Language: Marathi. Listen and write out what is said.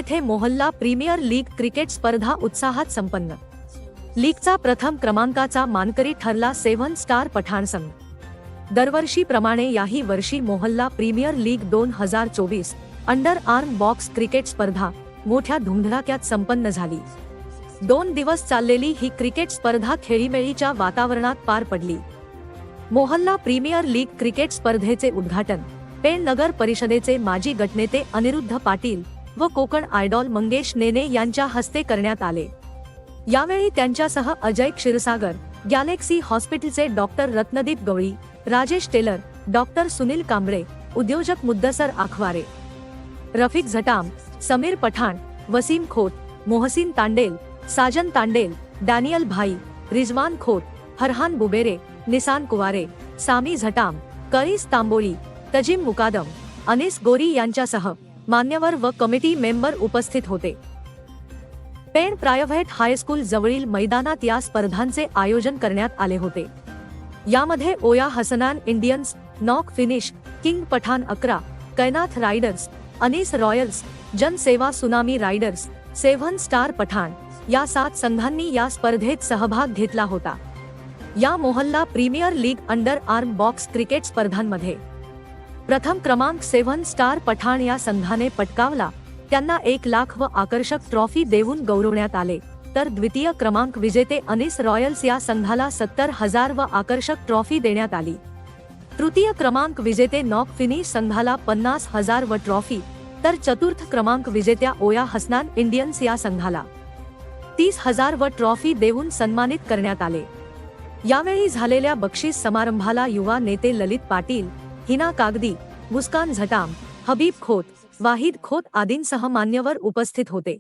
येथे मोहल्ला प्रीमियर लीग क्रिकेट स्पर्धा उत्साहात संपन्न। लीगचा प्रथम क्रमांकाचा मानकरी ठरला 7 स्टार पठाण संघ। दरवर्षीप्रमाणे याही वर्षी मोहल्ला premier league 2024 underarm box cricket स्पर्धा मोठ्या धुमधडाक्यात संपन्न झाली। 2 दिवस चाललेली ही क्रिकेट स्पर्धा खेळीमेळीच्या वातावरणात पार पडली। मोहल्ला प्रीमियर लीग क्रिकेट स्पर्धेचे उद्घाटन पेण नगर परिषदेचे माजी गटनेते अनिरुद्ध पाटील व कोकण आयडॉल मंगेश नेने यांच्या हस्ते करण्यात आले। यावेळी त्यांच्यासह अजय क्षीरसागर, गॅलेक्सी हॉस्पिटलचे डॉक्टर रत्नदीप गवळी, राजेश टेलर, डॉक्टर सुनील कांबळे, उद्योजक मुद्दसर आखवारे, रफिक झटाम, समीर पठाण, वसीम खोत, मोहसिन तांडेल, साजन तांडेल, डॅनियल भाई, रिजवान खोत, फरहान बुबेरे, निसान कुवारे, सामी झटाम, करीस तांबोळी, तजिम मुकादम, अनिस गोरी यांच्यासह मान्यवर व कमिटी मेंबर उपस्थित होते। पेण प्रायव्हेट हायस्कूल जवळील मैदानात या स्पर्धांचे आयोजन करण्यात आले होते। यामध्ये ओया Hasnan Indians, knock finish, king Pathan 11, Kainat riders, Anis royals, Jansewa tsunami riders, 7 star Pathan या 7 संघांनी या स्पर्धेत सहभाग घेतला होता। या मोहल्ला premier league underarm box cricket स्पर्धांमध्ये प्रथम क्रमांक 7 स्टार पठाण या संघाने पटकावला। त्यांना 1 लाख व आकर्षक ट्रॉफी देऊन गौरवण्यात आले, तर द्वितीय क्रमांक विजेते अनीस रॉयल्स या संघाला 70,000 व आकर्षक ट्रॉफी देण्यात आली। तृतीय क्रमांक विजेते नॉक फिनिश संघाला 50,000 व ट्रॉफी, तर चतुर्थ क्रमांक विजेत्या ओया हसनान इंडियन्स या संघाला 30,000 व ट्रॉफी देऊन सन्मानित करण्यात आले। यावेळी झालेल्या बक्षीस समारंभाला युवा नेते ललित पाटील, हिना कागदी, मुस्कान झटाम, हबीब खोत, वाहिद खोत आदींसह मान्यवर उपस्थित होते।